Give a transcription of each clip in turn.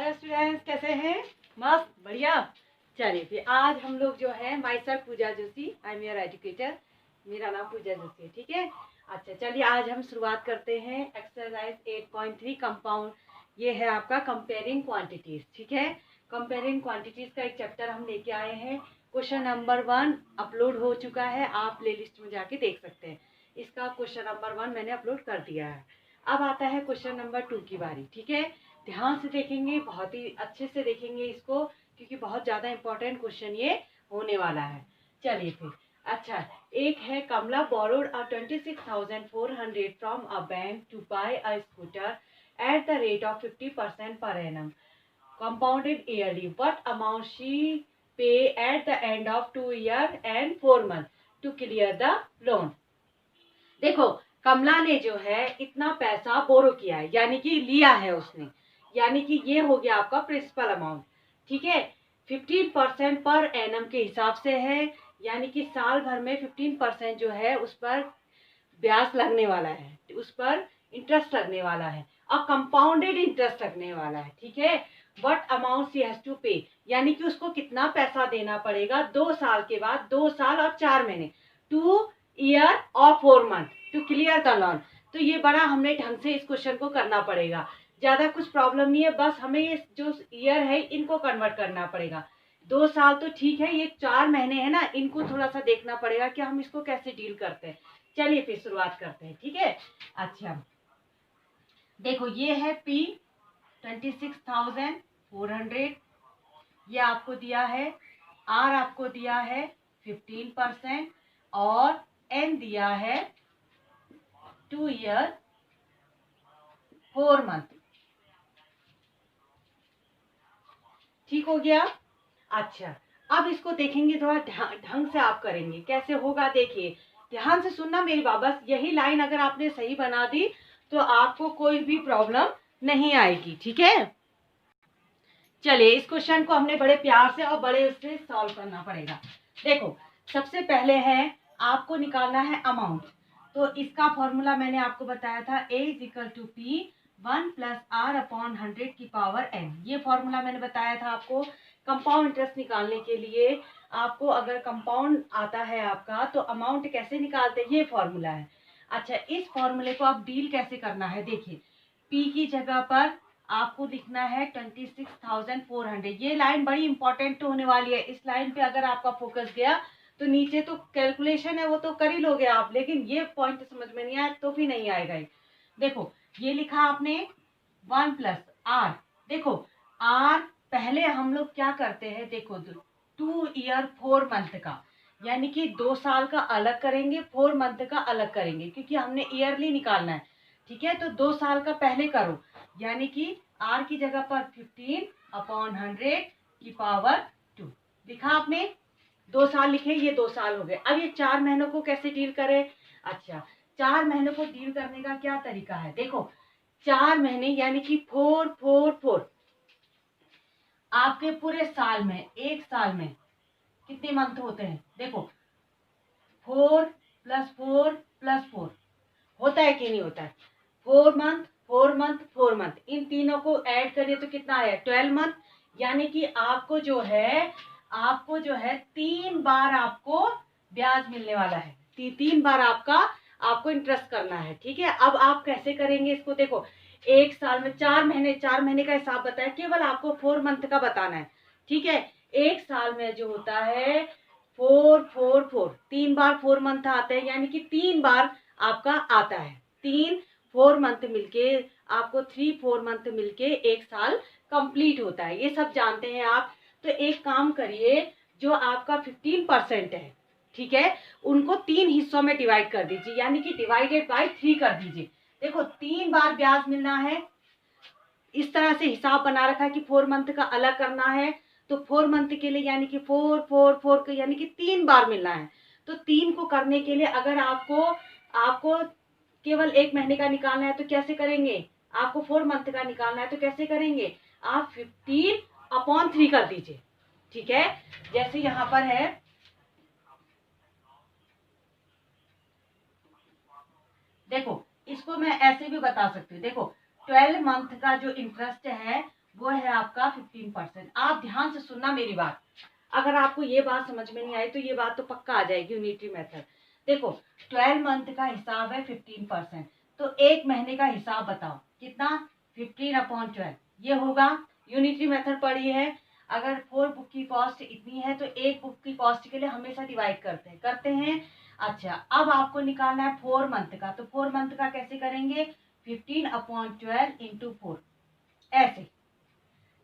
Hello students, कैसे हैं? मस्त बढ़िया। चलिए फिर आज हम लोग जो है myself Pooja Joshi, I am your educator. मेरा नाम पूजा जोशी है, ठीक है। अच्छा चलिए आज हम शुरुआत करते हैं एक्सरसाइज 8.3 कंपाउंड। ये है आपका कंपेयरिंग क्वांटिटीज, ठीक है। कंपेयरिंग क्वांटिटीज का एक चैप्टर हम लेके आए हैं। क्वेश्चन नंबर 1 अपलोड हो चुका है, आप प्ले लिस्ट में जाके देख सकते हैं। इसका क्वेश्चन नंबर 1 मैंने अपलोड कर दिया है। अब आता है क्वेश्चन नंबर 2 की बारी, ठीक है। ध्यान से देखेंगे, बहुत ही अच्छे से देखेंगे इसको, क्योंकि बहुत ज़्यादा इंपॉर्टेंट क्वेश्चन ये होने वाला है। चलिए फिर। अच्छा, एक है Kamala borrowed a 26,400 from a bank to buy a scooter at the rate of 50% per annum compounded yearly. What amount she pay at the end of 2 years and 4 months to clear the loan? देखो, कमला ने जो है इतना पैसा बोरो किया है, यानी कि लिया है उसने, यानी कि ये हो गया आपका प्रिंसिपल अमाउंट, ठीक है। 15% पर एनम के हिसाब से है, यानी कि साल भर में 15% जो है उस पर ब्याज लगने वाला है, उस पर इंटरेस्ट लगने वाला है और कंपाउंडेड इंटरेस्ट लगने वाला है, ठीक है। What amount she has to pay, यानी कि उसको कितना पैसा देना पड़ेगा 2 साल के बाद, 2 साल और 4 महीने, 2 ईयर और 4 month to clear the loan. तो ये बड़ा हमने ढंग से इस क्वेश्चन को करना पड़ेगा, ज्यादा कुछ प्रॉब्लम नहीं है, बस हमें ये जो ईयर है इनको कन्वर्ट करना पड़ेगा। 2 साल तो ठीक है, ये 4 महीने है ना, इनको थोड़ा सा देखना पड़ेगा कि हम इसको कैसे डील करते हैं। चलिए फिर शुरुआत करते हैं, ठीक है। अच्छा देखो, ये है P 26,400, ये आपको दिया है। R आपको दिया है 15% और N दिया है 2 ईयर 4 मंथ, ठीक हो गया। अच्छा, अब इसको देखेंगे, थोड़ा ढंग से आप करेंगे, कैसे होगा देखिए, ध्यान से सुनना मेरी बात। बस यही लाइन अगर आपने सही बना दी तो आपको कोई भी प्रॉब्लम नहीं आएगी, ठीक है। चलिए, इस क्वेश्चन को हमने बड़े प्यार से और बड़े उससे सॉल्व करना पड़ेगा। देखो, सबसे पहले है आपको निकालना है अमाउंट। तो इसका फॉर्मूला मैंने आपको बताया था, A equal to P 1 plus R upon 100 की पावर N। ये फॉर्मूला मैंने बताया था आपको। कंपाउंड इंटरेस्ट निकालने के लिए आपको अगर कंपाउंड आता है आपका, तो अमाउंट कैसे निकालते हैं, ये फॉर्मूला है। अच्छा, इस फॉर्मूले को आप डील कैसे करना है, देखिए P की जगह पर आपको लिखना है 26,400। ये लाइन बड़ी इंपॉर्टेंट होने वाली है। इस लाइन पे अगर आपका फोकस गया तो नीचे तो कैलकुलेशन है वो तो कर ही लोगे आप, लेकिन ये पॉइंट समझ में नहीं आया तो भी नहीं आएगा। देखो, ये लिखा आपने 1 प्लस R। देखो R पहले हम लोग क्या करते हैं, देखो 2 ईयर 4 मंथ का, यानी कि 2 साल का अलग करेंगे, 4 मंथ का अलग करेंगे, क्योंकि हमने ईयरली निकालना है, ठीक है। तो 2 साल का पहले करो, यानी कि R की जगह पर 15 अपॉन 100 की पावर 2 लिखा आपने। 2 साल लिखे, ये 2 साल हो गए। अब ये 4 महीनों को कैसे डील करें? अच्छा, 4 महीनों को डील करने का क्या तरीका है, देखो 4 महीने यानी कि 4 4 4, आपके पूरे साल में, एक साल में कितने मंथ होते हैं, देखो 4 प्लस 4 प्लस 4 होता है कि नहीं होता है, 4 मंथ 4 मंथ 4 मंथ, इन तीनों को ऐड करिए तो कितना है 12 मंथ। यानी कि आपको जो है 3 बार आपको ब्याज मिलने वाला है, 3 बार आपको इंटरेस्ट करना है, ठीक है। अब आप कैसे करेंगे इसको, देखो एक साल में 4 महीने, 4 महीने का हिसाब बताया, केवल आपको 4 मंथ का बताना है, ठीक है। एक साल में जो होता है 4 4 4, 3 बार 4 मंथ आते हैं, यानी कि 3 बार आपका आता है, 3 4 मंथ मिलके आपको 3 4 मंथ मिलके एक साल कंप्लीट होता है, ये सब जानते हैं आप। तो एक काम करिए, जो आपका 15% है, ठीक है, उनको 3 हिस्सों में डिवाइड कर दीजिए, यानी कि डिवाइडेड बाय 3 कर दीजिए। देखो 3 बार ब्याज मिलना है, इस तरह से हिसाब बना रखा है कि 4 मंथ का अलग करना है, तो 4 मंथ के लिए यानी कि 4 4 4 यानी कि 3 बार मिलना है। तो 3 को करने के लिए अगर आपको केवल 1 महीने का निकालना है तो कैसे करेंगे, आपको 4 मंथ का निकालना है तो कैसे करेंगे, आप 15 अपॉन 3 कर दीजिए, ठीक है। जैसे यहाँ पर है, देखो इसको मैं ऐसे भी बता सकती हूँ, देखो 12 मंथ का जो इंटरेस्ट है वो है आपका 15%। आप ध्यान से सुनना मेरी बात, अगर आपको ये बात समझ में नहीं आई तो ये बात तो पक्का आ जाएगी यूनिटरी मेथड। देखो 12 मंथ का हिसाब है 15%, तो एक महीने का हिसाब बताओ कितना, 15/12 ये होगा। यूनिटरी मेथड पढ़ी है, अगर 4 बुक की कॉस्ट इतनी है तो एक बुक की कॉस्ट के लिए हमेशा डिवाइड करते हैं। अच्छा अब आपको निकालना है 4 मंथ का, तो 4 मंथ का कैसे करेंगे, 15/12 इंटू 4 ऐसे,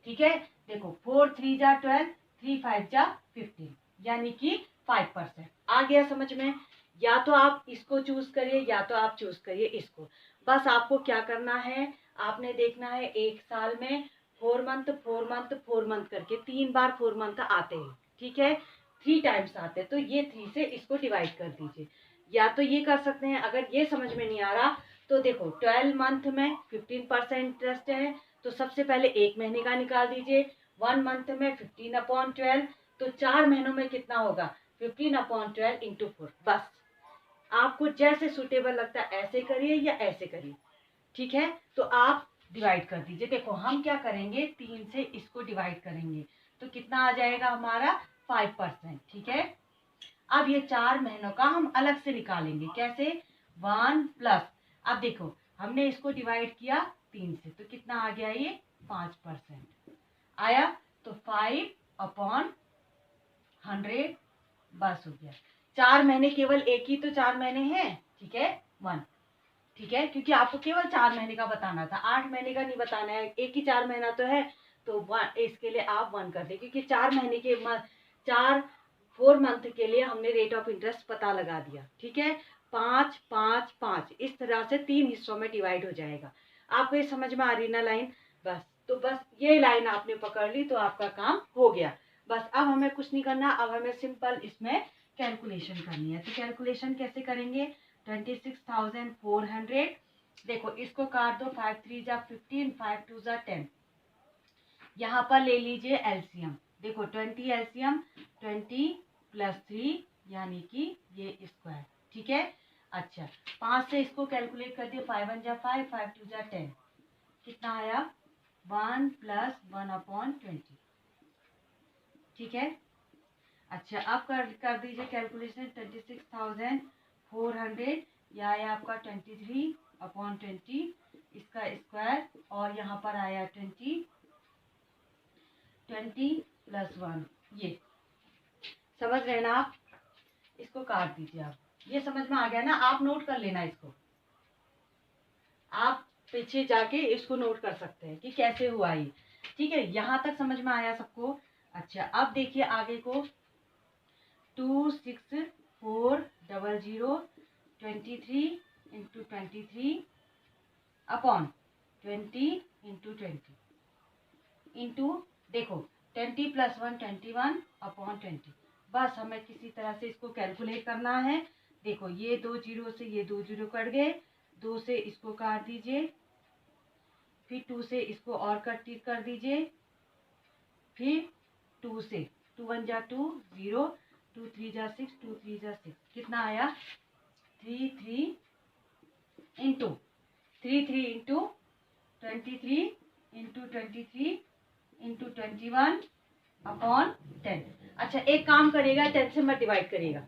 ठीक है। देखो 4 3 जा 12, 3 5 जा 15, यानी कि 5%। आ गया समझ में। या तो आप इसको चूज करिए या तो आप चूज करिए इसको। बस आपको क्या करना है, आपने देखना है एक साल में 4 मंथ 4 मंथ 4 मंथ करके 3 बार 4 मंथ आते हैं, ठीक है, 3 टाइम्स आते हैं, तो ये 3 से इसको डिवाइड कर दीजिए। या तो ये कर सकते हैं, अगर ये समझ में नहीं आ रहा तो देखो 12 मंथ में 15% इंटरेस्ट है, तो सबसे पहले एक महीने का निकाल दीजिए। 1 मंथ में 15/12, तो 4 महीनों में कितना होगा, 15/12 इंटू 4। बस आपको जैसे सुटेबल लगता है ऐसे करिए या ऐसे करिए, ठीक है। तो आप डिवाइड कर दीजिए। देखो हम क्या करेंगे, 3 से इसको डिवाइड करेंगे तो कितना आ जाएगा हमारा 5%, ठीक है। अब ये 4 महीनों का हम अलग से निकालेंगे, कैसे, 1 प्लस, अब देखो हमने इसको डिवाइड किया 3 से तो कितना आ गया, ये 5% आया, तो 5/100 बस हो गया। 4 महीने केवल एक ही तो 4 महीने हैं, ठीक है, 1, ठीक है, क्योंकि आपको केवल 4 महीने का बताना था, 8 महीने का नहीं बताना है, एक ही 4 महीना तो है, तो 1 इसके लिए आप 1 कर दे, क्योंकि 4 महीने के 4 मंथ के लिए हमने रेट ऑफ इंटरेस्ट पता लगा दिया, ठीक है। 5 5 5 इस तरह से 3 हिस्सों में डिवाइड हो जाएगा। आपको ये समझ में आ रही ना लाइन, बस तो बस ये लाइन आपने पकड़ ली तो आपका काम हो गया। बस अब हमें कुछ नहीं करना, अब हमें सिंपल इसमें कैलकुलेशन करनी है। तो कैलकुलेशन कैसे करेंगे, 26,400, देखो इसको काट दो, 5 3 जा 15, 5 2 जा 10, यहाँ पर ले लीजिए एलसीएम। देखो 20 एलसीएम, 20 प्लस 3 यानी कि ये स्क्वायर, ठीक है। अच्छा 5 से इसको कैलकुलेट कर दिए, 5 1 जा 5, 5 2 जा 10, कितना आया, 1 प्लस 1/20, ठीक है। अच्छा अब कर दीजिए कैलकुलेशन, 26,400, यह आया आपका 23/20, इसका स्क्वायर, और यहाँ पर आया 20 प्लस 1, ये समझ रहे ना आप। इसको काट दीजिए आप, ये समझ में आ गया ना, आप नोट कर लेना इसको, आप पीछे जाके इसको नोट कर सकते हैं कि कैसे हुआ ये, ठीक है। यहाँ तक समझ में आया सबको। अच्छा अब देखिए आगे को, 26,400 23 इंटू 23/20 इंटू 20 इंटू, देखो 20 प्लस 1 21/20, बस हमें किसी तरह से इसको कैलकुलेट करना है। देखो ये 2 जीरो से ये 2 जीरो कट गए, 2 से इसको काट दीजिए, फिर 2 से इसको और कट कर दीजिए, फिर 2 से 2 1 जा 2 0, 2 3 जा 6, 2 3 जा 6, कितना आया, 3 3 इंटू 23 इंटू 23 इंटू 21/10। अच्छा एक काम करिएगा, 10 से मत डिवाइड करिएगा,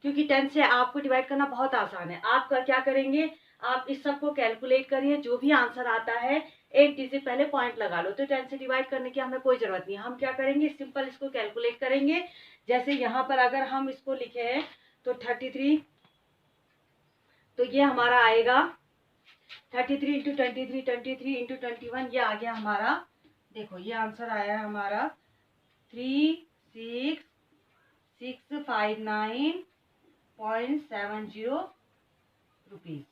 क्योंकि 10 से आपको डिवाइड करना बहुत आसान है। आप क्या करेंगे, आप इस सब को कैलकुलेट करिए, जो भी आंसर आता है एक डिजिट पहले पॉइंट लगा लो। तो 10 से डिवाइड करने की हमें कोई जरूरत नहीं है, हम क्या करेंगे, सिंपल इसको कैलकुलेट करेंगे। जैसे यहाँ पर अगर हम इसको लिखे हैं तो 33, तो ये हमारा आएगा 33 इंटू 23, 23 इंटू 21, ये आ गया हमारा, देखो ये आंसर आया है हमारा 36,659.70 रुपीज,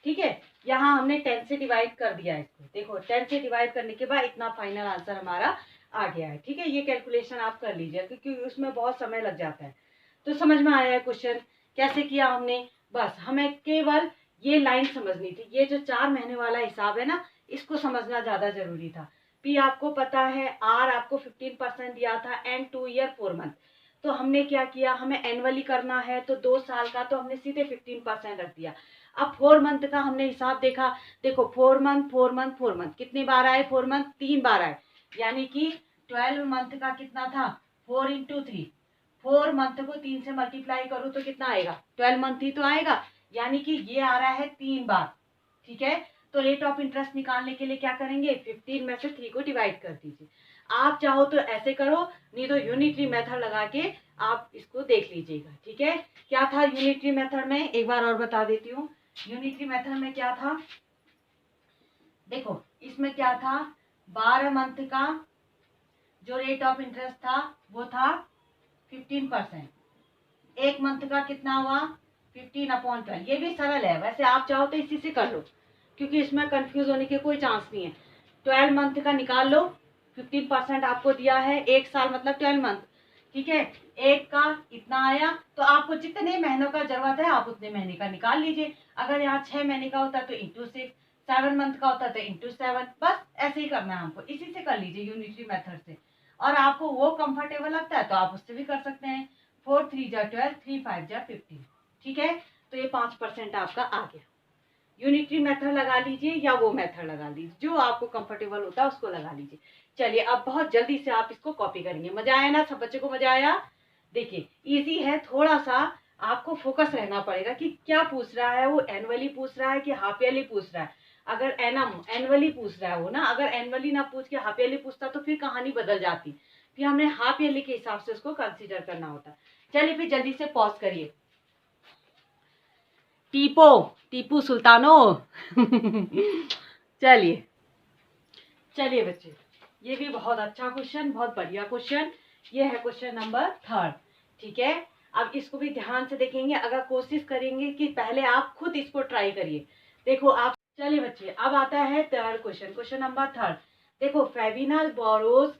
ठीक है। यहाँ हमने 10 से डिवाइड कर दिया इसको, देखो 10 से डिवाइड करने के बाद इतना फाइनल आंसर हमारा आ गया है, ठीक है। ये कैलकुलेशन आप कर लीजिए, क्योंकि उसमें बहुत समय लग जाता है। तो समझ में आया है क्वेश्चन कैसे किया हमने, बस हमें केवल ये लाइन समझनी थी, ये जो 4 महीने वाला हिसाब है ना, इसको समझना ज्यादा जरूरी था। पी आपको पता है, आर आपको 15% दिया था, एंड 2 ईयर 4 मंथ, तो हमने क्या किया, हमें एनुअली करना है तो 2 साल का, तो हमने सीधे 15% रख दिया। अब 4 मंथ का हमने हिसाब देखा, देखो 4 मंथ 4 मंथ 4 मंथ कितनी बार आए, 4 मंथ 3 बार आए, यानी कि 12 मंथ का कितना था 4 इंटू 3, 4 मंथ को 3 से मल्टीप्लाई करूँ तो कितना आएगा 12 मंथ ही तो आएगा, यानी कि ये आ रहा है 3 बार। ठीक है, तो रेट ऑफ इंटरेस्ट निकालने के लिए क्या करेंगे, 15 में से 3 को डिवाइड कर दीजिए। आप चाहो तो ऐसे करो, नहीं तो यूनिटरी मेथड लगा के आप इसको देख लीजिएगा। ठीक है, क्या था यूनिटरी मेथड में, एक बार और बता देती हूँ। यूनिटरी मेथड में क्या था, देखो इसमें क्या था, 12 मंथ का जो रेट ऑफ इंटरेस्ट था वो था 15%, एक मंथ का कितना हुआ 15/12। ये भी सरल है, वैसे आप चाहो तो इसी से कर लो, क्योंकि इसमें कंफ्यूज होने के कोई चांस नहीं है। 12 मंथ का निकाल लो, 15% आपको दिया है, एक साल मतलब 12 मंथ। ठीक है, एक का इतना आया, तो आपको जितने महीनों का जरूरत है आप उतने महीने का निकाल लीजिए। अगर यहाँ 6 महीने का होता तो इंटू 6, 7 मंथ का होता तो इंटू 7, बस ऐसे ही करना है हमको, इसी से कर लीजिए यूनिटरी मेथड से। और आपको वो कंफर्टेबल लगता है तो आप उससे भी कर सकते हैं। 4 3 जा 12, 3 5 जा 15। ठीक है, तो ये 5% आपका आ गया। यूनिटरी मेथड लगा लीजिए या वो मेथड लगा लीजिए, जो आपको कंफर्टेबल होता है उसको लगा लीजिए। चलिए अब बहुत जल्दी से आप इसको कॉपी करेंगे। मजा आया ना, सब बच्चों को मजा आया। देखिए इजी है, थोड़ा सा आपको फोकस रहना पड़ेगा कि क्या पूछ रहा है, वो एनुअली पूछ रहा है कि हाफ ईयरली पूछ रहा है। अगर एनुअली पूछ रहा है वो ना, अगर एनुअली ना पूछ के हाफ ईयरली पूछता तो फिर कहानी बदल जाती, फिर हमने हाफ ईयरली के हिसाब से उसको कंसीडर करना होता। चलिए फिर जल्दी से पॉज करिए। टीपो टीपू सुल्तानो चलिए चलिए बच्चे, ये भी बहुत अच्छा क्वेश्चन, बहुत बढ़िया क्वेश्चन, ये है क्वेश्चन नंबर 3। ठीक है, अब इसको भी ध्यान से देखेंगे, अगर कोशिश करेंगे कि पहले आप खुद इसको ट्राई करिए। देखो आप, चलिए बच्चे अब आता है 3rd क्वेश्चन, क्वेश्चन नंबर 3। देखो फेबिना बोरोज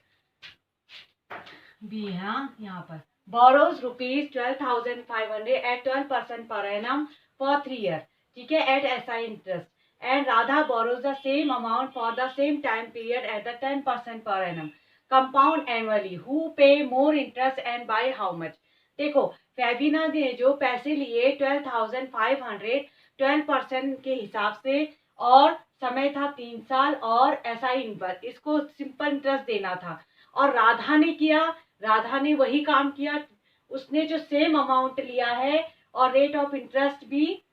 भी है यहाँ पर, borrows ₹12,500 eight 12% per annum for 3 years। ठीक है, at SI interest, and Radha borrows the same amount for the same time period at the 10% per annum, compound annually, who pay more interest and by how much। देखो फेबिना ने जो पैसे लिए 12,500 12% के हिसाब से, और समय था 3 साल, और एसआई इंटरेस्ट, इसको सिंपल इंटरेस्ट देना था। और राधा ने किया, राधा ने वही काम किया, उसने जो सेम अमाउंट लिया है और रेट ऑफ इंटरेस्ट भी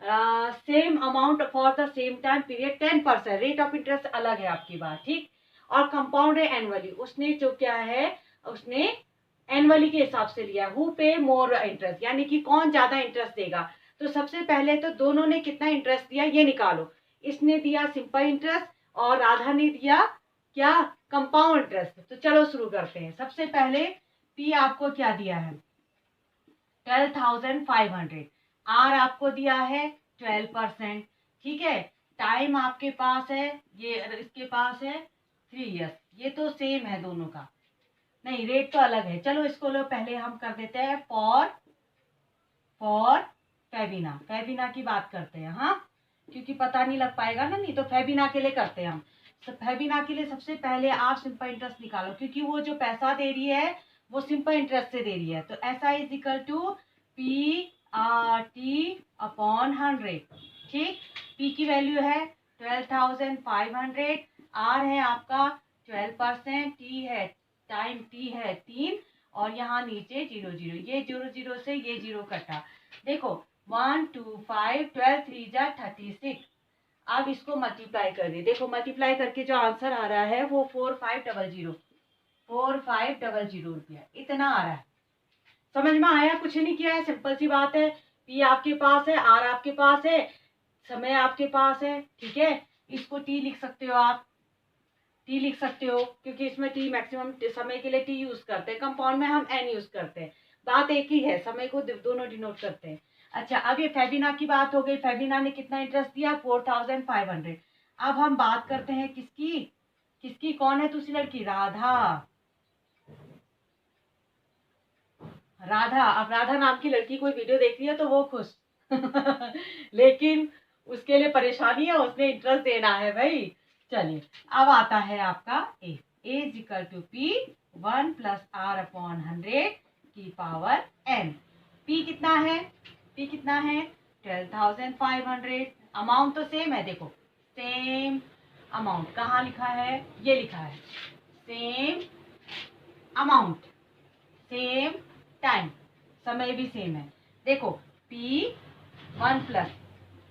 same amount for the same time period 10%, rate of interest अलग है आपकी बात, ठीक। और कंपाउंड है एनुअली, उसने जो क्या है उसने एनुअली के हिसाब से लिया। हु पे मोर इंटरेस्ट, यानी कि कौन ज्यादा इंटरेस्ट देगा। तो सबसे पहले तो दोनों ने कितना इंटरेस्ट दिया ये निकालो। इसने दिया सिंपल इंटरेस्ट और राधा ने दिया क्या, कंपाउंड इंटरेस्ट। तो चलो शुरू करते हैं। सबसे पहले पी आपको क्या दिया है 12,500, आर आपको दिया है 12%। ठीक है, टाइम आपके पास है, ये इसके पास है 3 years, ये तो सेम है दोनों का, नहीं रेट तो अलग है। चलो इसको लो पहले हम कर देते हैं फॉर फेबिना, फेबिना की बात करते हैं, हाँ, क्योंकि पता नहीं लग पाएगा ना, नहीं तो फेबिना के लिए करते हैं हम। तो फेबिना के लिए सबसे पहले आप सिंपल इंटरेस्ट निकालो, क्योंकि वो जो पैसा दे रही है वो सिंपल इंटरेस्ट से दे रही है। तो ऐसा इज इक्वल टू PRT/100। ठीक, P की वैल्यू है 12,500, R है आपका 12%, T है टाइम, T है 3, और यहाँ नीचे 0 0, ये 0 0 से ये 0 कटा। देखो 1 2 5 12 3 जा 36। अब इसको मल्टीप्लाई कर दिए, देखो मल्टीप्लाई करके जो आंसर आ रहा है वो 4500 रुपया इतना आ रहा है। समझ में आया, कुछ नहीं किया है, सिंपल सी बात है। पी आपके पास है, आर आपके पास है, समय आपके पास है। ठीक है, इसको टी लिख सकते हो आप, टी लिख सकते हो, क्योंकि इसमें टी मैक्सिमम समय के लिए टी यूज करते हैं, कंपाउंड में हम एन यूज करते हैं, बात एक ही है, समय को दोनों डिनोट करते हैं। अच्छा, अब ये फेबिना की बात हो गई, फेबिना ने कितना इंटरेस्ट दिया 4,500। अब हम बात करते हैं किसकी, किसकी, कौन है दूसरी लड़की, राधा। राधा, अब राधा नाम की लड़की कोई वीडियो देख रही है तो वो खुश लेकिन उसके लिए परेशानी है, उसने इंटरेस्ट देना है भाई। चलिए अब आता है आपका ए is equal to P 1 + R/100 की पावर n। P कितना है, P कितना है 12,500। अमाउंट तो सेम है, देखो सेम अमाउंट कहाँ लिखा है, ये लिखा है सेम अमाउंट सेम टाइम, समय भी सेम है। देखो P1 प्लस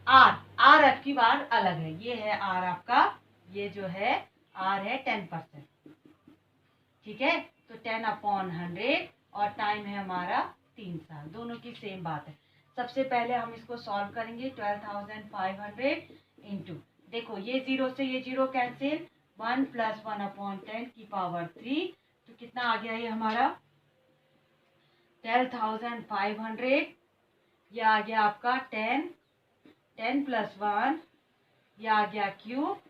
आर आपकी बार अलग है, ये है आर आपका, ये जो है आर है 10%, ठीक है। तो 10/100 और टाइम है हमारा 3 साल, दोनों की सेम बात है। सबसे पहले हम इसको सॉल्व करेंगे। 12,500 इंटू, देखो ये जीरो से ये जीरो कैंसिल, 1 + 1/10⁻³ तो कितना आ गया ये हमारा 12,500। ये आ गया आपका 10 + 1, ये आ गया क्यूब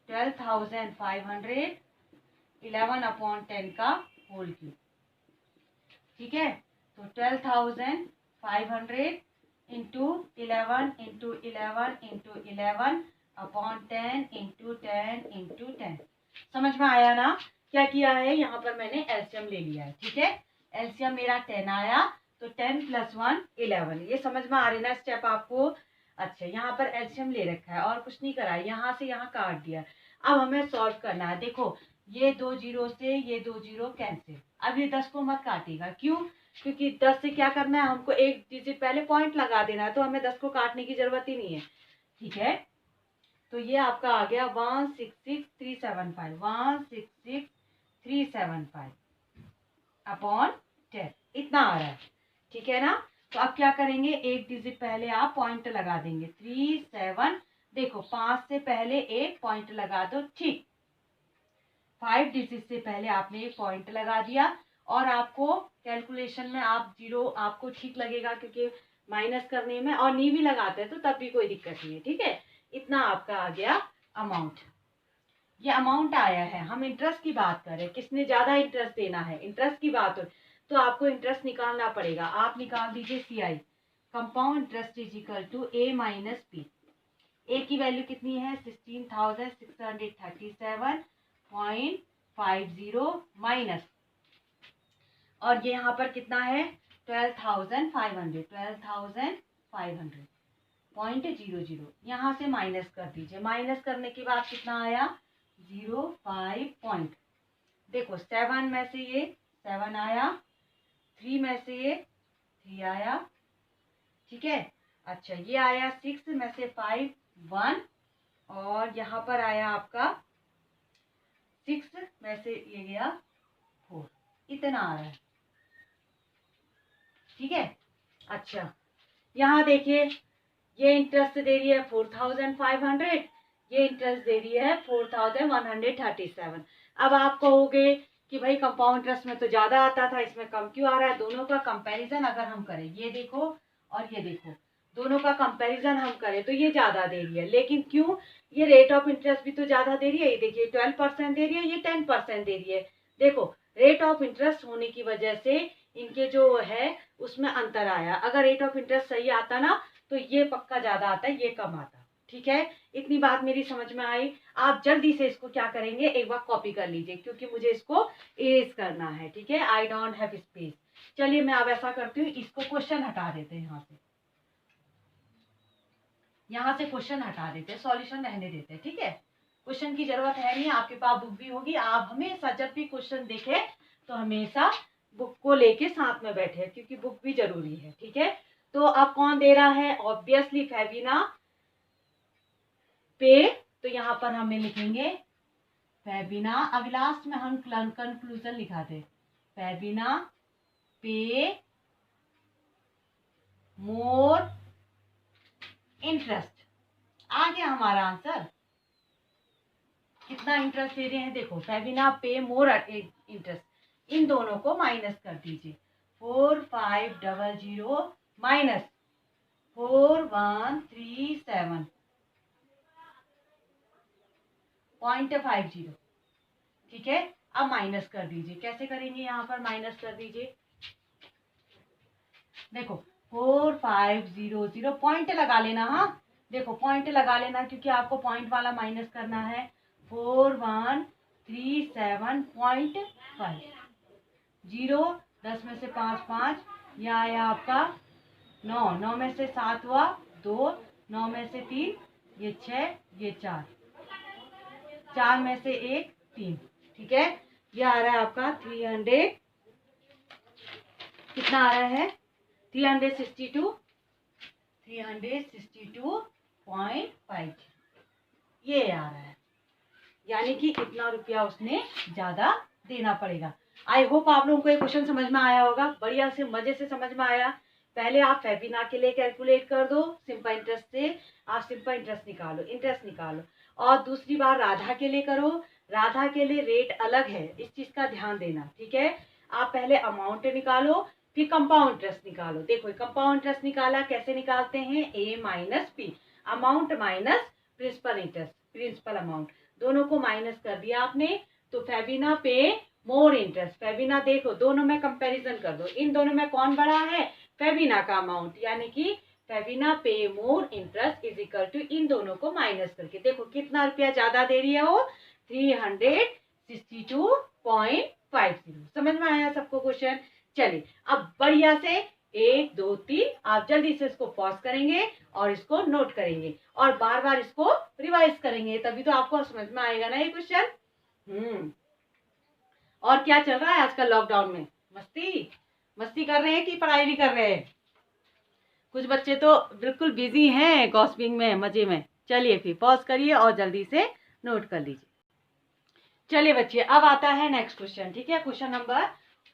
12,500 11/10 का होल क्यूब, ठीक है। तो 12,500 into 11 into 11 into 11/10 into 10 into 10। समझ में आया ना क्या किया है, यहाँ पर मैंने एलसीएम ले लिया है, ठीक है। एलसीएम मेरा 10 आया, तो 10 + 1 11। ये समझ में आ रही ना स्टेप आपको। अच्छा, यहाँ पर एलसीएम ले रखा है और कुछ नहीं करा है, यहाँ से यहाँ काट दिया। अब हमें सॉल्व करना है। देखो ये 2 जीरो से ये 2 जीरो कैंसिल। अब ये 10 को मत काटेगा, क्यों, क्योंकि 10 से क्या करना है हमको, एक डिजिट पहले पॉइंट लगा देना है, तो हमें 10 को काटने की जरूरत ही नहीं है, ठीक है। तो ये आपका आ गया 166,375 166,375/10, इतना आ रहा है, ठीक है ना। तो अब क्या करेंगे, एक डिजिट पहले आप पॉइंट लगा देंगे 37। देखो 5 से पहले एक पॉइंट लगा दो, ठीक। 5 डिजिट से पहले आपने एक पॉइंट लगा दिया, और आपको कैलकुलेशन में आप जीरो आपको ठीक लगेगा, क्योंकि माइनस करने में और नी भी लगाते हैं तो तब भी कोई दिक्कत नहीं है, ठीक है। इतना आपका आ गया अमाउंट। ये अमाउंट आया है, हम इंटरेस्ट की बात कर रहे हैं, किसने ज्यादा इंटरेस्ट देना है, इंटरेस्ट की बात हो तो आपको इंटरेस्ट निकालना पड़ेगा। आप निकाल दीजिए CI, compound interest is equal to A - P। A की वैल्यू कितनी है 16,637.50 माइनस, और ये यहाँ पर कितना है 12,500 12,500.00, यहाँ से माइनस कर दीजिए। माइनस करने के बाद कितना आया 0.5 पॉइंट। देखो 7 में से ये 7 आया, 3 में से ये 3 आया, ठीक है। अच्छा, ये आया 6 में से 5 1, और यहाँ पर आया आपका 6 में से ये गया 4, इतना आ रहा है, ठीक है। अच्छा, यहाँ देखिए ये इंटरेस्ट दे रही है 4,500, ये इंटरेस्ट दे रही है 4,137। अब आप कहोगे कि भाई कंपाउंड इंटरेस्ट में तो ज्यादा आता था, इसमें कम क्यों आ रहा है। दोनों का कंपैरिजन अगर हम करें, ये देखो और ये देखो, दोनों का कंपैरिजन हम करें तो ये ज्यादा दे रही है, लेकिन क्यों, ये रेट ऑफ इंटरेस्ट भी तो ज्यादा दे रही है। ये देखिए 12% दे रही है, ये 10% दे रही है। देखो रेट ऑफ इंटरेस्ट होने की वजह से इनके जो है उसमें अंतर आया। अगर रेट ऑफ इंटरेस्ट सही आता ना तो ये पक्का ज्यादा आता है, ये कम आता, ठीक है। इतनी बात मेरी समझ में आई। आप जल्दी से इसको क्या करेंगे, एक बार कॉपी कर लीजिए, क्योंकि मुझे इसको इरेज करना है, ठीक है। I don't have space. चलिए मैं अब ऐसा करती हूँ, इसको क्वेश्चन हटा देते हैं, यहाँ से क्वेश्चन हटा देते हैं, सॉल्यूशन रहने देते हैं, ठीक है। क्वेश्चन की जरूरत है नहीं, आपके पास बुक भी होगी। आप हमेशा जब भी क्वेश्चन देखे तो हमेशा बुक को लेके साथ में बैठे, क्योंकि बुक भी जरूरी है, ठीक है। तो अब कौन दे रहा है, ऑब्वियसली फेबिना पे। तो यहाँ पर हमें लिखेंगे फेबिना, अब लास्ट में हम कंक्लूजन लिखा थे, फेबिना पे मोर इंटरेस्ट। आ गया हमारा आंसर। कितना इंटरेस्ट दे रहे हैं, देखो फेबिना पे मोर इंटरेस्ट, इन दोनों को माइनस कर दीजिए। 4,500 माइनस 4,137.50, ठीक है। अब माइनस कर दीजिए, कैसे करेंगे, यहाँ पर माइनस कर दीजिए। देखो 4,500 पॉइंट लगा लेना, हाँ देखो पॉइंट लगा लेना, क्योंकि आपको पॉइंट वाला माइनस करना है। 4,137.5 जीरो, 10 में से 5 5, यह आया आपका 9, 9 में से 7 हुआ 2, 9 में से 3, ये 6, ये 4, 4 में से 1, 3। ठीक है, ये आ रहा है आपका 300, कितना आ रहा है 362, 362.5 ये आ रहा है। यानी कि इतना रुपया उसने ज्यादा देना पड़ेगा। आई होप आप लोगों को ये क्वेश्चन समझ में आया होगा, बढ़िया से मजे से समझ में आया। पहले आप फेबिना के लिए कैलकुलेट कर दो, सिंपल इंटरेस्ट से आप सिंपल इंटरेस्ट निकालो, और दूसरी बार राधा के लिए करो। राधा के लिए रेट अलग है, इस चीज का ध्यान देना। ठीक है, आप पहले अमाउंट निकालो, फिर कंपाउंड इंटरेस्ट निकालो। देखो कंपाउंड इंटरेस्ट निकाला, कैसे निकालते हैं, A minus P, amount minus principal interest, principal amount, दोनों को माइनस कर दिया आपने, तो Febina pay more interest. Febina देखो दोनों में कंपैरिजन कर दो, इन दोनों में कौन बड़ा है, फेबिना का अमाउंट, यानी कि Febina pay more interest is equal to इन दोनों को माइनस करके देखो कितना रुपया ज्यादा दे रही है वो, 362.50। समझ में आया सबको क्वेश्चन। चलिए अब बढ़िया से 1 2 3 आप जल्दी से इसको पॉज करेंगे और इसको नोट करेंगे और बार बार इसको रिवाइज करेंगे, तभी तो आपको समझ में आएगा ना ये क्वेश्चन। और क्या चल रहा है आजकल लॉकडाउन में, मस्ती कर रहे हैं कि पढ़ाई भी कर रहे हैं। कुछ बच्चे तो बिल्कुल बिजी हैं गॉसिपिंग में, मजे में। चलिए फिर पॉज करिए और जल्दी से नोट कर लीजिए। चलिए बच्चे अब आता है नेक्स्ट क्वेश्चन। ठीक है, question number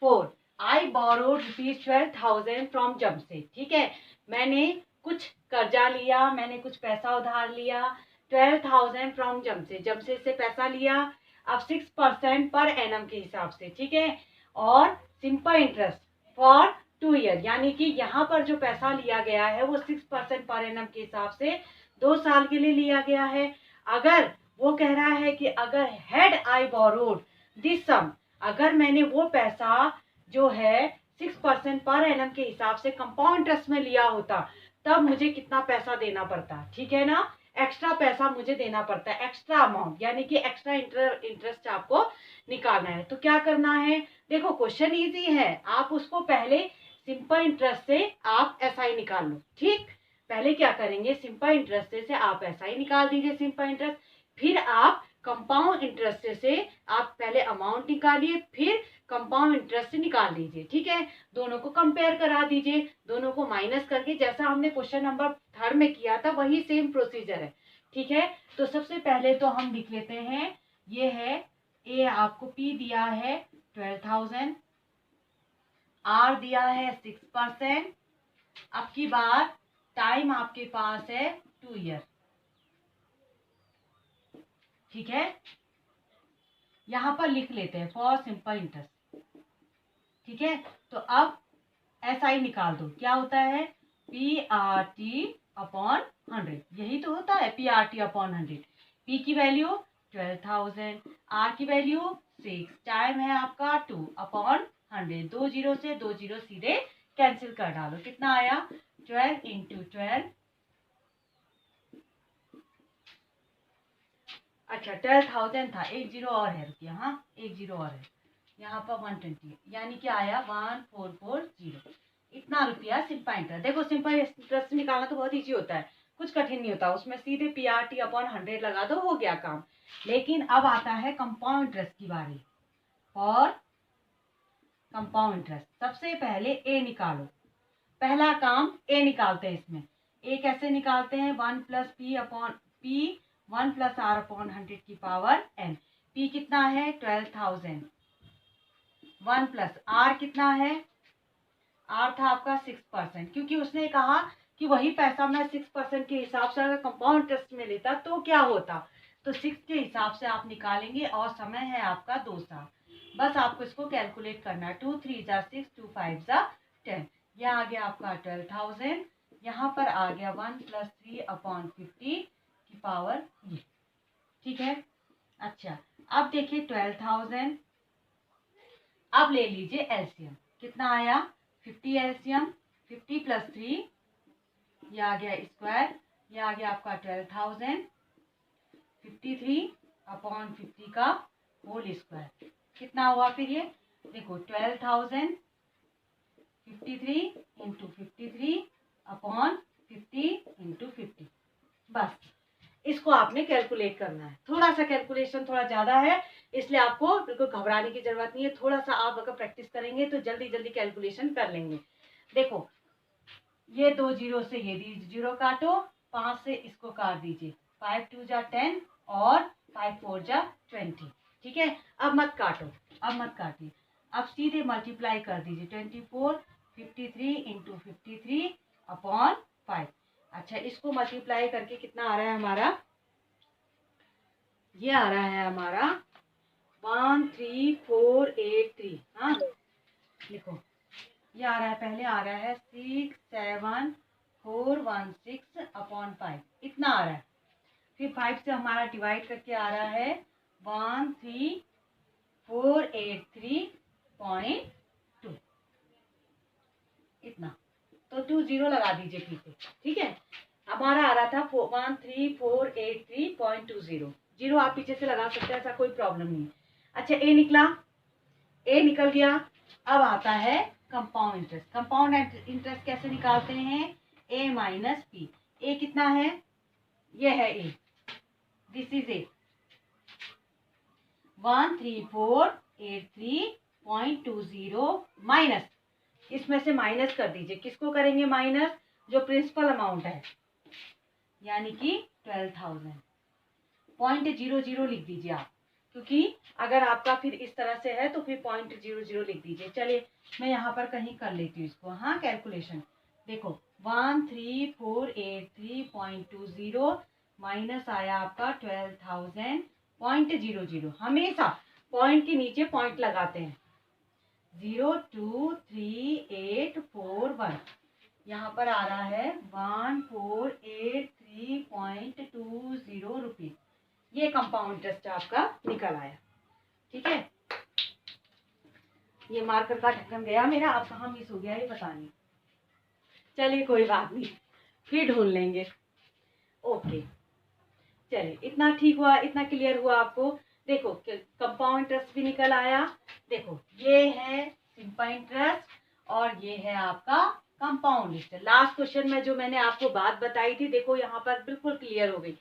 4, I borrowed ₹12,000 from Jamshed. ठीक है, मैंने कुछ कर्जा लिया, मैंने कुछ पैसा उधार लिया, 12,000 फ्रॉम जमशेद से पैसा लिया। अब 6% पर एनम के हिसाब से। ठीक है, और सिंपल इंटरेस्ट फॉर 2 ईयर, यानी कि यहाँ पर जो पैसा लिया गया है वो 6% पर एनम के हिसाब से 2 साल के लिए लिया गया है। अगर वो कह रहा है कि अगर हैड आई बोरोड दिस सम, अगर मैंने वो पैसा जो है 6% पर एनम के हिसाब से कंपाउंड इंटरेस्ट में लिया होता, तब मुझे कितना पैसा देना पड़ता। ठीक है ना, एक्स्ट्रा पैसा मुझे देना पड़ता है, एक्स्ट्रा अमाउंट, यानी कि एक्स्ट्रा इंटरेस्ट आपको निकालना है। तो क्या करना है, देखो क्वेश्चन इजी है, आप उसको पहले सिंपल इंटरेस्ट से आप एसआई निकाल लो। ठीक, पहले क्या करेंगे, सिंपल इंटरेस्ट से आप एसआई निकाल दीजिए सिंपल इंटरेस्ट, फिर आप कंपाउंड इंटरेस्ट से आप पहले अमाउंट निकालिए, फिर कंपाउंड इंटरेस्ट से निकाल दीजिए। ठीक है, दोनों को कंपेयर करा दीजिए, दोनों को माइनस करके, जैसा हमने क्वेश्चन नंबर 3 में किया था वही सेम प्रोसीजर है। ठीक है, तो सबसे पहले तो हम लिख लेते हैं, ये है ए, आपको पी दिया है 12,000, आर दिया है 6%, अब की बार टाइम आपके पास है 2 ईयर। ठीक है, यहां पर लिख लेते हैं फॉर सिंपल इंटरेस्ट। ठीक है, तो अब एसआई निकाल दो, क्या होता है, PRT/100, यही तो होता है PRT/100। P की वैल्यू 12,000, R की वैल्यू 6, टाइम है आपका 2/100, 2 जीरो से 2 जीरो सीधे कैंसिल कर डालो, कितना आया 12 × 12। अच्छा 12,000 था, 1 जीरो और है, रुकिए, हाँ 1 जीरो और है, यहाँ पर 120, यानी कि आया 1440। इतना रुपया सिंपल इंटरेस्ट। देखो सिंपल इंटरेस्ट निकालना तो बहुत इजी होता है, कुछ कठिन नहीं होता, उसमें सीधे PRT/100 लगा दो, हो गया काम। लेकिन अब आता है कंपाउंड इंटरेस्ट की बारी। और कंपाउंड इंटरेस्ट सबसे पहले ए निकालो, पहला काम ए निकालते हैं। इसमें ए कैसे निकालते हैं, 1 + P/P 1 + R/100 की पावर n। P कितना है 12,000, 1 + R कितना है, R था आपका 6%, क्योंकि उसने कहा कि वही पैसा मैं 6% के हिसाब से अगर कंपाउंड इंटरेस्ट में लेता तो क्या होता, तो 6 के हिसाब से आप निकालेंगे और समय है आपका 2 साल। बस आपको इसको कैलकुलेट करना है, 2 3 = 6, 2 5 = 10, यह आ गया आपका 12,000, यहाँ पर आ गया 1 + 3/50 की पावर ये। ठीक है, अच्छा अब देखिए 12,000, अब ले लीजिए एलसीएम, कितना आया 50 एलसीएम, 50 + 3, ये आ गया स्क्वायर, ये आ गया आपका 12,000, 53/50 का होल स्क्वायर, कितना हुआ फिर ये, देखो 12,000 53 × 53/50 50 × 50, बस इसको आपने कैलकुलेट करना है। थोड़ा सा कैलकुलेशन थोड़ा ज़्यादा है, इसलिए आपको बिल्कुल घबराने की ज़रूरत नहीं है। थोड़ा सा आप अगर प्रैक्टिस करेंगे तो जल्दी जल्दी कैलकुलेशन कर लेंगे। देखो, ये 2 जीरो से ये जीरो काटो, 5 से इसको काट दीजिए, 5 2 जा 10 और 5 4 जा 20। ठीक है, अब मत काटो, अब मत काटिए, अब सीधे मल्टीप्लाई कर दीजिए, 24 53 × 53 अपॉन 5। अच्छा, इसको मल्टीप्लाई करके कितना आ रहा है हमारा, ये आ रहा है हमारा 13483। हाँ लिखो, ये आ रहा है, पहले आ रहा है 67416 अपॉन 5, इतना आ रहा है। फिर 5 से हमारा डिवाइड करके आ रहा है 13483.2, इतना। तो 2 जीरो लगा दीजिए पीछे। ठीक है, हमारा आ रहा था 13483.20, जीरो आप पीछे से लगा सकते हैं, ऐसा कोई प्रॉब्लम नहीं है। अच्छा, ए निकला, ए निकल गया। अब आता है कंपाउंड इंटरेस्ट। कंपाउंड इंटरेस्ट कैसे निकालते हैं, ए माइनस पी। ए कितना है, ये है ए, दिस इज ए 13483.20 माइनस, इसमें से माइनस कर दीजिए, किसको करेंगे माइनस, जो प्रिंसिपल अमाउंट है, यानी कि 12,000। 0.00 लिख दीजिए आप, क्योंकि अगर आपका फिर इस तरह से है तो फिर 0.00 लिख दीजिए। चलिए मैं यहाँ पर कहीं कर लेती हूँ इसको। हाँ, कैलकुलेशन देखो, 13483.20 माइनस आया आपका 12,000.00। हमेशा पॉइंट के नीचे पॉइंट लगाते हैं, 0238441, यहाँ पर आ रहा है 1483.20 रुपीज। ये कंपाउंड इंटरेस्ट आपका निकल आया। ठीक है, ये मार्कर का ढक्कन गया मेरा, अब कहाँ मिस हो गया ये पता नहीं। चलिए कोई बात नहीं, फिर ढूंढ लेंगे। ओके, चलिए इतना ठीक हुआ, इतना क्लियर हुआ आपको। देखो, कंपाउंड इंटरेस्ट भी निकल आया। देखो, ये है सिंपल इंटरेस्ट और ये है आपका कंपाउंड इंटरेस्ट। लास्ट क्वेश्चन में जो मैंने आपको बात बताई थी, देखो यहाँ पर बिल्कुल क्लियर हो गई।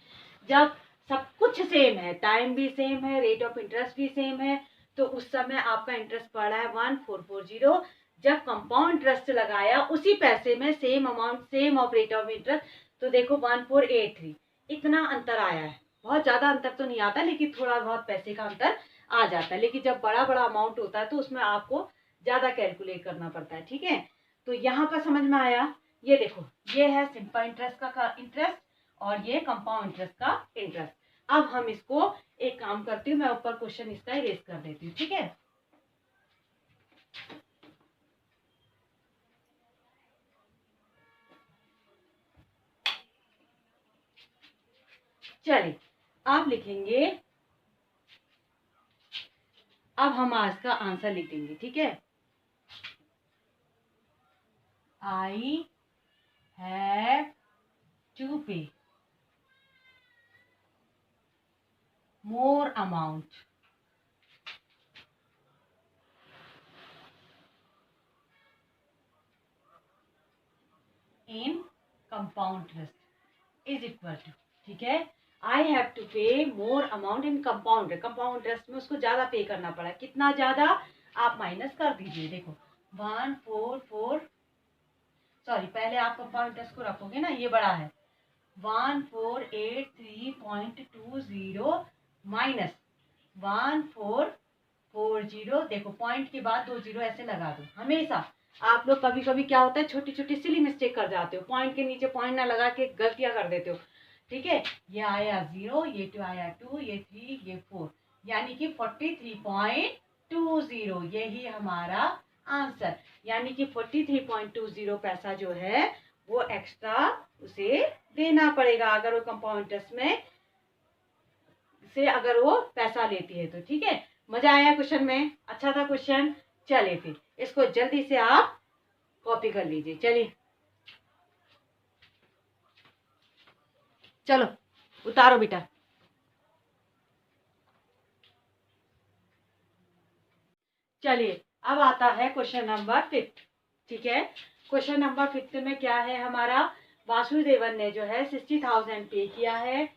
जब सब कुछ सेम है, टाइम भी सेम है, रेट ऑफ इंटरेस्ट भी सेम है, तो उस समय आपका इंटरेस्ट पड़ रहा है 1440। जब कंपाउंड इंटरेस्ट लगाया उसी पैसे में, same amount, same of rate of interest, तो देखो 1483, इतना अंतर आया है। बहुत ज्यादा अंतर तो नहीं आता, लेकिन थोड़ा बहुत पैसे का अंतर आ जाता है। लेकिन जब बड़ा बड़ा अमाउंट होता है तो उसमें आपको ज्यादा कैलकुलेट करना पड़ता है। ठीक है, तो यहाँ पर समझ में आया। ये देखो, ये है सिंपल इंटरेस्ट का इंटरेस्ट और ये कंपाउंड इंटरेस्ट का इंटरेस्ट। अब हम इसको एक काम करती हूँ, मैं ऊपर क्वेश्चन इसका इरेज कर देती हूँ। ठीक है, चलिए आप लिखेंगे, अब हम आज का आंसर लिख देंगे। ठीक है, आई हैव टू पे more amount in compound interest is equal to, ठीक है, I have to pay more amount in compound interest में उसको ज्यादा पे करना पड़ा। कितना ज्यादा, आप माइनस कर दीजिए। देखो 144, सॉरी पहले आप कंपाउंड इंटरेस्ट को रखोगे ना, ये बड़ा है 1483.20 माइनस 1440। देखो पॉइंट के बाद 2 जीरो ऐसे लगा दो। हमेशा आप लोग कभी कभी क्या होता है, छोटी छोटी सिली मिस्टेक कर जाते हो, पॉइंट के नीचे पॉइंट ना लगा के गलतियां कर देते हो। ठीक है, ये आया 0, ये 2 आया 2, ये 3, ये 4, यानी कि 43.20, यही हमारा आंसर। यानी कि 43.20 पैसा जो है वो एक्स्ट्रा उसे देना पड़ेगा, अगर वो कंपाउंड इंटरेस्ट में से अगर वो पैसा लेती है तो। ठीक है, मजा आया क्वेश्चन में, अच्छा था क्वेश्चन। चलिए फिर इसको जल्दी से आप कॉपी कर लीजिए। चलिए चलो उतारो बेटा। चलिए अब आता है क्वेश्चन नंबर 5। ठीक है, क्वेश्चन नंबर 5 में क्या है हमारा, वासुदेवन ने जो है 60,000 पे किया है,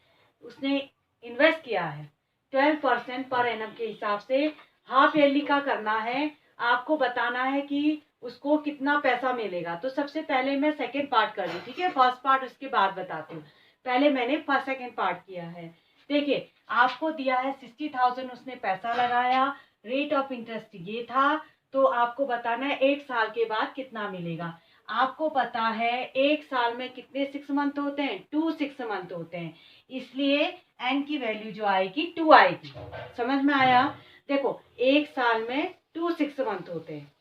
उसने इन्वेस्ट किया है 12% पर एनम के हिसाब से। हाफ ईयरली का करना है, आपको बताना है कि उसको कितना पैसा मिलेगा। तो सबसे पहले मैं सेकेंड पार्ट कर रही, ठीक है, फर्स्ट पार्ट उसके बाद बताती हूँ। पहले मैंने फर्स्ट सेकेंड पार्ट किया है। देखिए आपको दिया है 60,000, उसने पैसा लगाया, रेट ऑफ इंटरेस्ट ये था, तो आपको बताना है 1 साल के बाद कितना मिलेगा। आपको पता है 1 साल में कितने 6 मंथ होते हैं, 2 6 मंथ होते हैं, इसलिए एन की वैल्यू जो आएगी 2 आएगी। समझ में आया? देखो 1 साल में 2 6 मंथ होते हैं,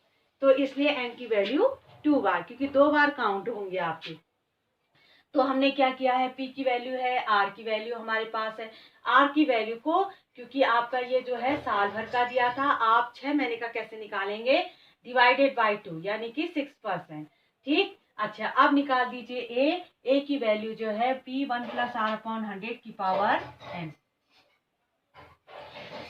तो इसलिए एन की वैल्यू 2 बार, क्योंकि 2 बार काउंट होंगे आपके। तो हमने क्या किया है, पी की वैल्यू है, आर की वैल्यू हमारे पास है। आर की वैल्यू को, क्योंकि आपका ये जो है साल भर का दिया था, आप 6 महीने का कैसे निकालेंगे, डिवाइडेड बाई 2 यानी कि 6%। ठीक, अच्छा अब निकाल दीजिए ए की वैल्यू जो है P1 + R/100 की पावर n।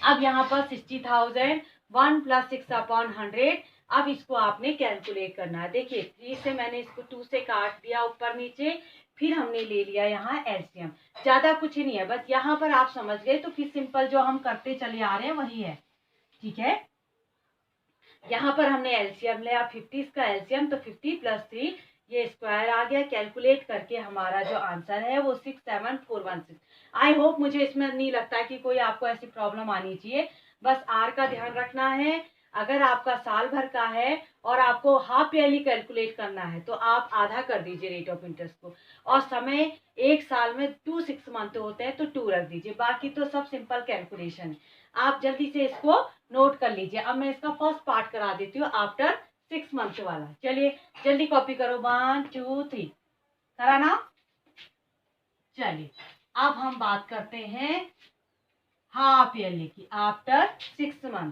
अब यहाँ पर 60,000 1 + 6/100, अब इसको आपने कैलकुलेट करना है। देखिए 3 से मैंने इसको 2 से काट दिया ऊपर नीचे, फिर हमने ले लिया यहाँ एलसीएम। ज्यादा कुछ नहीं है, बस यहाँ पर आप समझ गए तो फिर सिंपल जो हम करते चले आ रहे हैं वही है, ठीक है। यहाँ पर हमने एलसीएम लिया 50 का एलसीएम, तो 50 + 3 ये स्क्वायर आ गया। कैलकुलेट करके हमारा जो आंसर है वो 67416। आई होप, मुझे इसमें नहीं लगता कि कोई आपको ऐसी प्रॉब्लम आनी चाहिए। बस आर का ध्यान रखना है, अगर आपका साल भर का है और आपको हाफ ईयरली कैलकुलेट करना है तो आप आधा कर दीजिए रेट ऑफ इंटरेस्ट को, और समय 1 साल में 2 6 मंथ होते हैं तो 2 रख दीजिए, बाकी तो सब सिंपल कैलकुलेशन। आप जल्दी से इसको नोट कर लीजिए। अब मैं इसका फर्स्ट पार्ट करा देती हूँ आफ्टर 6 मंथ वाला। चलिए जल्दी कॉपी करो, 1 2 3, करा ना। चलिए अब हम बात करते हैं हाफ ईयरली की आफ्टर 6 मंथ।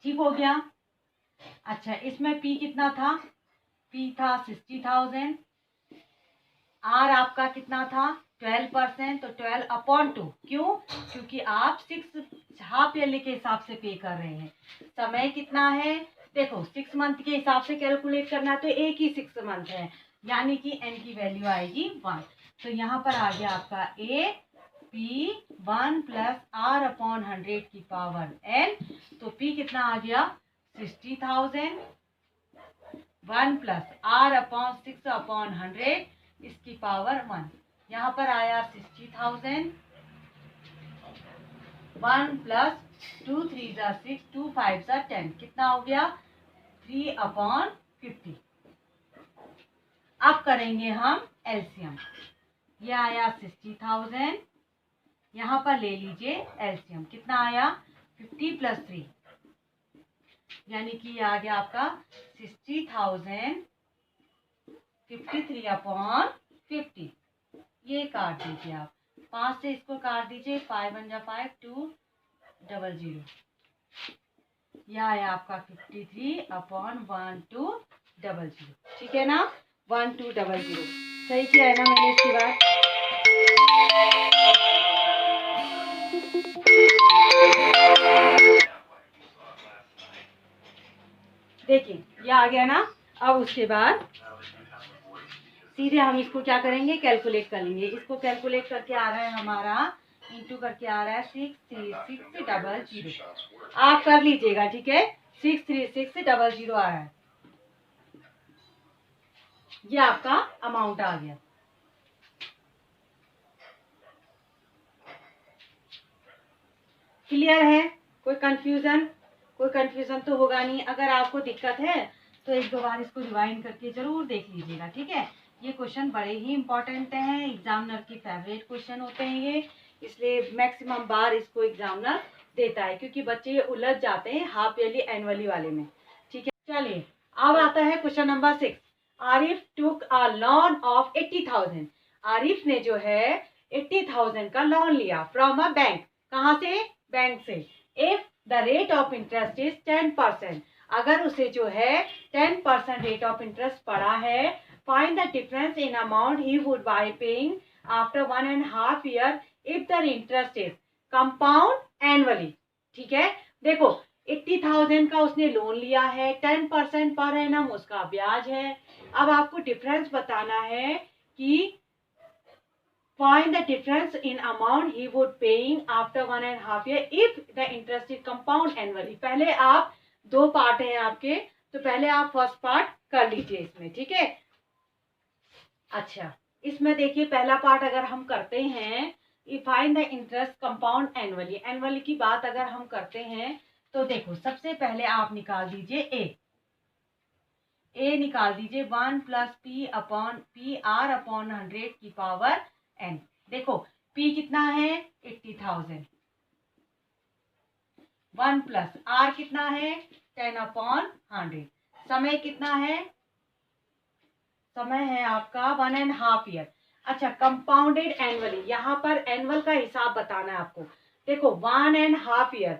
ठीक हो गया। अच्छा इसमें पी कितना था, पी था 60,000, आर आपका कितना था 12%, तो 12/2। क्यों? क्योंकि आप 6 हाफ ईयरली के हिसाब से पे कर रहे हैं। समय कितना है, देखो 6 मंथ के हिसाब से कैलकुलेट करना है तो एक ही 6 मंथ है, यानी कि एन की वैल्यू आएगी 1। तो यहाँ पर आ गया आपका ए पी 1 + R/100 की पावर n। तो पी कितना आ गया 60,000, 1 + R/6/100 इसकी पावर 1। यहाँ पर आया 60,000, 1 + 2 3 = 6, 2 5 = 10, कितना हो गया 3/50। अब करेंगे हम एलसीएम। ये आया 60,000, यहाँ पर ले लीजिए एलसीएम, कितना आया 50 + 3, यानी कि ये आ गया आपका 60,000 53/50। ये काट दीजिए आप, 5 से इसको काट दीजिए, 5 × 1 = 5, 200। यह आया आपका 53/1200। ठीक है ना, 1200 सही किया है ना मैंने इसके बाद। देखिए ये आ गया ना। अब उसके बाद सीधे हम इसको क्या करेंगे, कैलकुलेट कर लेंगे। इसको कैलकुलेट करके आ रहा है हमारा, इंटू करके आ रहा है 63600। आप कर लीजिएगा, ठीक है, 63600 आ रहा है। ये आपका अमाउंट आ गया। क्लियर है? कोई कंफ्यूजन? कोई कंफ्यूजन तो होगा नहीं। अगर आपको दिक्कत है तो 1-2 बार इसको रिवाइंड करके जरूर देख लीजिएगा, ठीक है। ये क्वेश्चन बड़े ही इंपॉर्टेंट हैं, एग्जामिनर की फेवरेट क्वेश्चन होते हैं ये, इसलिए मैक्सिमम बार इसको एग्जामिनर देता है, क्योंकि बच्चे ये उलझ जाते हैं हाफ ईयरली एनुअली वाले में। ठीक है, चलिए अब आता है question number 6। Arif took a loan of 80,000। Arif ने जो है 80,000 का लोन लिया फ्रॉम अ बैंक। कहाँ से? बैंक से। If the rate of interest is 10%, अगर उसे जो है 10% रेट ऑफ इंटरेस्ट पड़ा है, find the difference in amount he would buy paying after 1.5 year if the interest is compound annually. ठीक है, देखो 80,000 का उसने लोन लिया है, 10% पर एनम उसका ब्याज है। अब आपको डिफरेंस बताना है कि find the difference in amount he would paying after 1.5 year if the interest is compound annually। पहले आप दो पार्ट हैं आपके, तो पहले आप फर्स्ट पार्ट कर लीजिए इसमें, ठीक है। अच्छा, इसमें देखिए पहला पार्ट अगर हम करते हैं, find the interest compound annually, annually की बात अगर हम करते हैं तो देखो सबसे पहले आप निकाल दीजिए ए निकाल दीजिए 1 प्लस पी आर अपॉन 100 की पावर एन। देखो P कितना है 80,000, 1 प्लस R कितना है 10 अपॉन 100। समय कितना है, समय है आपका 1.5 ईयर। अच्छा, कंपाउंडेड एनुअली, यहाँ पर एनुअल का हिसाब बताना है आपको। देखो 1.5 ईयर,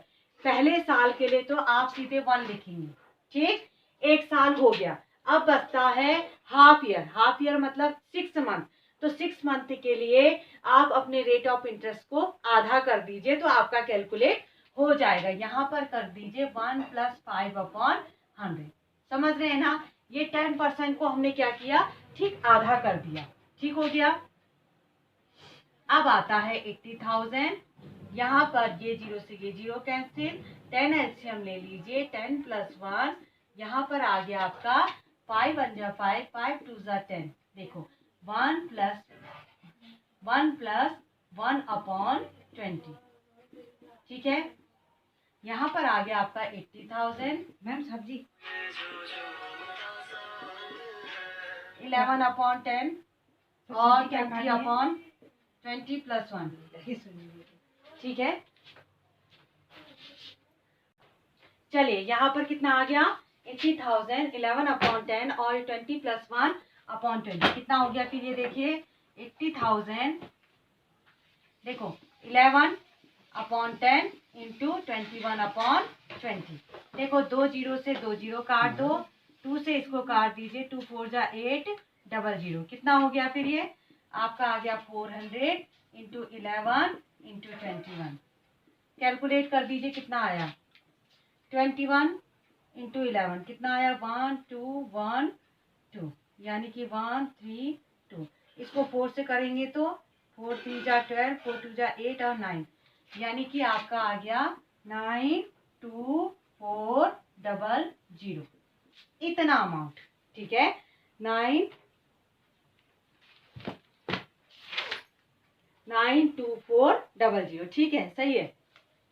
पहले साल के लिए तो आप सीधे 1 लिखेंगे, ठीक। एक साल हो गया, अब बचता है हाफ ईयर। हाफ ईयर मतलब 6 मंथ। तो 6 मंथ के लिए आप अपने रेट ऑफ इंटरेस्ट को आधा कर दीजिए तो आपका कैलकुलेट हो जाएगा। यहाँ पर कर दीजिए 1 प्लस 5 अपॉन 100। समझ रहे हैं ना, ये 10% को हमने क्या किया, ठीक आधा कर दिया, ठीक हो गया। अब आता है 80,000, यहाँ पर ये 0 से ये 0 कैंसिल, 10 एलसीएम ले लीजिए, 10 प्लस 1, यहाँ पर आ गया आपका 5 1 जा 5, 5 2 जा 10। देखो 1 प्लस 1 अपॉन 20, ठीक है। यहाँ पर आ गया आपका 80,000। मैम सब्जी 11 अपॉन 10 और 20 अपॉन 20 प्लस 1, ठीक है। चलिए यहाँ पर कितना आ गया 80,000, 11 अपॉन 10 और 20 प्लस 1 अपॉन 20 कितना हो गया फिर ये देखिए 80,000। देखो 11 अपॉन 10 इंटू 21 अपॉन 20। देखो 2 जीरो से 2 जीरो काट दो, 2 से इसको काट दीजिए, 2 4 जा 8 00। कितना हो गया फिर ये आपका आ गया 400 इंटू 11 इंटू 21। कैलकुलेट कर दीजिए कितना आया 21 इंटू 11 कितना आया 1 2 1 2, यानी कि 1 3 2। इसको 4 से करेंगे तो 4 3 जा 12, 4 2 जा 8 और 9, यानी कि आपका आ गया 924000, इतना अमाउंट, ठीक है। 924000, ठीक है, सही है,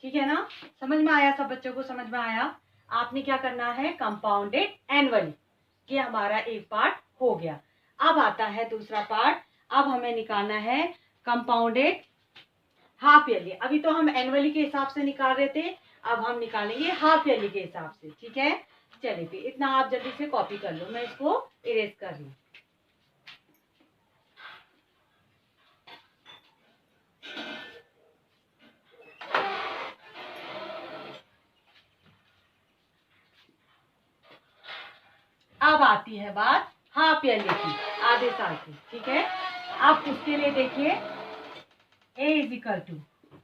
ठीक है ना। समझ में आया, सब बच्चों को समझ में आया। आपने क्या करना है कंपाउंडेड एनुअली, ये हमारा एक पार्ट हो गया। अब आता है दूसरा पार्ट, अब हमें निकालना है कंपाउंडेड हाफ ईयरली। अभी तो हम एनुअली के हिसाब से निकाल रहे थे, अब हम निकालेंगे हाफ ईयरली के हिसाब से, ठीक है। चलिए फिर इतना आप जल्दी से कॉपी कर लो, मैं इसको इरेज कर रही हूँ। अब आती है बात हाफ ईयरली की, आधे साल की, ठीक है। अब उसके लिए देखिए A is equal to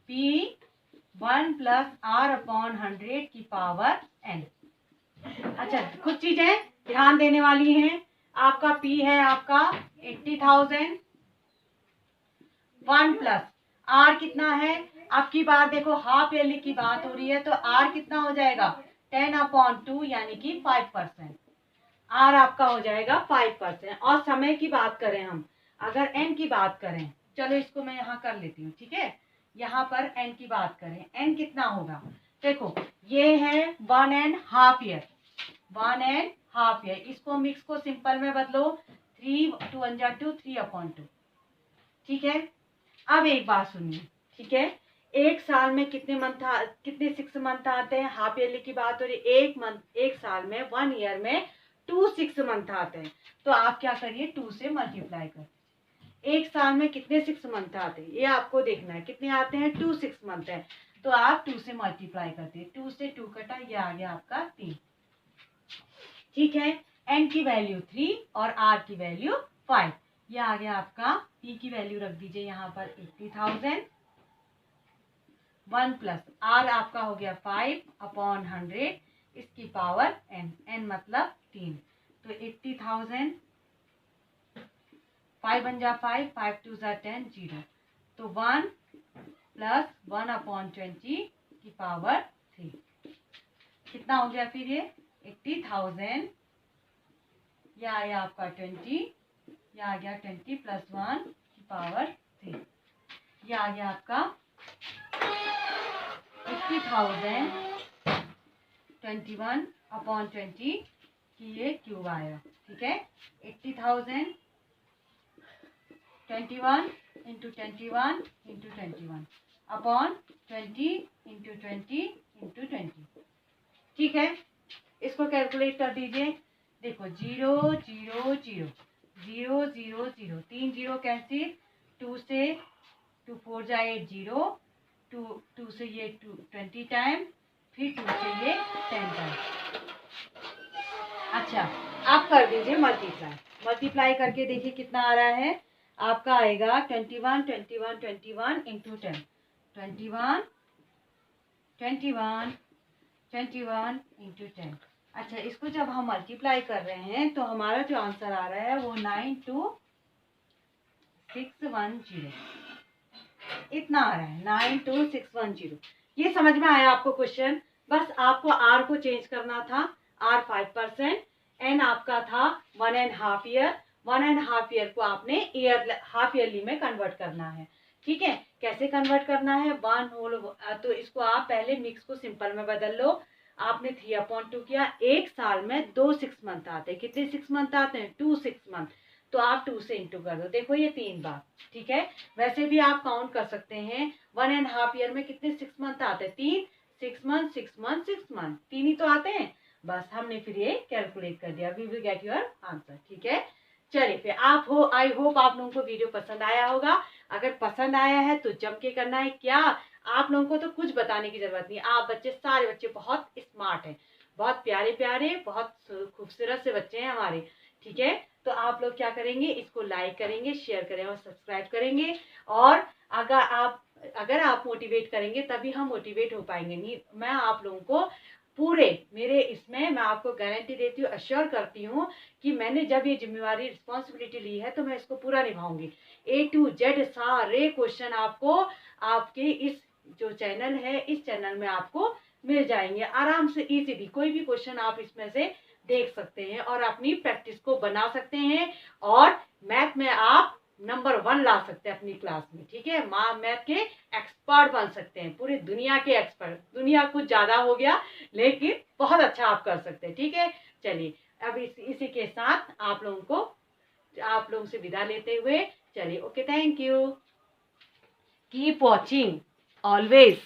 P1 plus R upon 100 की पावर N। अच्छा, कुछ चीजें ध्यान देने वाली हैं। आपका P है आपका 80,000, 1 प्लस R कितना है, आपकी बात देखो हाफ ईयरली की बात हो रही है तो R कितना हो जाएगा 10 अपॉन 2, यानी कि 5%। R आपका हो जाएगा 5%। और समय की बात करें हम, अगर N की बात करें, चलो इसको मैं यहाँ कर लेती हूँ, ठीक है। यहाँ पर N की बात करें, N कितना होगा, देखो ये है 1.5 ईयर, 1.5 ईयर। इसको मिक्स को सिंपल में बदलो, 3 2 1 जा 2, 3 अपॉन 2, ठीक है। अब एक बात सुनिए, ठीक है, एक साल में कितने मंथ कितने 6 मंथ आते हैं, हाफ ईयरली की बात हो रही है। एक साल में 1 ईयर में 2 6 मंथ आते हैं, तो आप क्या करिए 2 से मल्टीप्लाई कर। एक साल में कितने 6 मंथ आते हैं ये आपको देखना है, कितने आते हैं 2 6 मंथ है, तो आप 2 से मल्टीप्लाई करते हैं। 2 से 2 कटा, ये आ गया आपका 3, ठीक है। N की वैल्यू 3 और R की वैल्यू 5, ये आ गया आपका। P की वैल्यू रख दीजिए यहाँ पर 80,000, 1 प्लस r आपका हो गया 5/100, इसकी पावर n, n मतलब 3, तो 80,000, 5 1 जा 5, 5 2 जा 10, 0, तो 1 प्लस 1/20 की पावर 3, कितना हो गया फिर ये 80,000, यह आया आपका 20, यह आ गया 20 प्लस 1 की पावर 3, यह आ गया आपका 80,000 21/20 की ये क्यूब आया, ठीक है। 80,000 21 into 21 into 21 upon 20 into 20 into 20, ठीक है। इसको कैलकुलेट कर दीजिए, देखो 0 0 0 0 0 0, 3 0 कैंसिल, 2 से 2 4 जा 8, 0, 2 से ये 20 टाइम, फिर 2 से ये 10 टाइम। अच्छा, आप कर दीजिए मल्टीप्लाई, मल्टीप्लाई करके देखिए कितना आ रहा है आपका, आएगा 21 21 21 इंटू 10, 21 21 21 इंटू 10। अच्छा, इसको जब हम मल्टीप्लाई कर रहे हैं तो हमारा जो आंसर आ रहा है वो 92610, इतना आ रहा है 92610। ये समझ में आया आपको क्वेश्चन? बस आपको आर को चेंज करना था, आर 5%, एन आपका था 1.5 ईयर, 1.5 ईयर को आपने हाफ ईयरली में कन्वर्ट करना है, ठीक है। कैसे कन्वर्ट करना है, 1 होल, तो इसको आप पहले मिक्स को सिंपल में बदल लो, आपने 3/2 किया, एक साल में 2 6 मंथ आते हैं, कितने 6 मंथ आते हैं, 2 6 मंथ, तो आप 2 से इंटू कर दो, देखो ये 3 बार, ठीक है। वैसे भी आप काउंट कर सकते हैं, 1.5 ईयर में कितने 6 मंथ आते हैं, 3, 6 मंथ 6 मंथ 6 मंथ, 3 ही तो आते हैं, बस हमने फिर ये कैलकुलेट कर दिया, we will get your answer, ठीक है। चलिए फिर आई होप आप लोगों को वीडियो पसंद आया होगा, अगर पसंद आया है तो जम के करना है, क्या आप लोगों को तो कुछ बताने की जरूरत नहीं, आप बच्चे सारे बच्चे बहुत स्मार्ट हैं, बहुत प्यारे प्यारे, बहुत खूबसूरत से बच्चे हैं हमारे, ठीक है। तो आप लोग क्या करेंगे, इसको लाइक करेंगे, शेयर करेंगे और सब्सक्राइब करेंगे, और अगर आप मोटिवेट करेंगे तभी हम मोटिवेट हो पाएंगे, नहीं मैं आप लोगों को पूरे मेरे इसमें मैं आपको गारंटी देती हूँ, अश्योर करती हूँ कि मैंने जब ये जिम्मेवारी रिस्पॉन्सिबिलिटी ली है तो मैं इसको पूरा निभाऊंगी, A to Z सारे क्वेश्चन आपको आपके इस जो चैनल है, इस चैनल में आपको मिल जाएंगे आराम से, इजीली कोई भी क्वेश्चन आप इसमें से देख सकते हैं और अपनी प्रैक्टिस को बना सकते हैं, और मैथ में आप नंबर 1 ला सकते हैं अपनी क्लास में, ठीक है। मैथ के एक्सपर्ट बन सकते हैं, पूरी दुनिया के एक्सपर्ट, दुनिया कुछ ज्यादा हो गया लेकिन बहुत अच्छा आप कर सकते हैं, ठीक है। चलिए अब इसी के साथ आप लोगों से विदा लेते हुए चलिए, okay, thank you, keep watching always.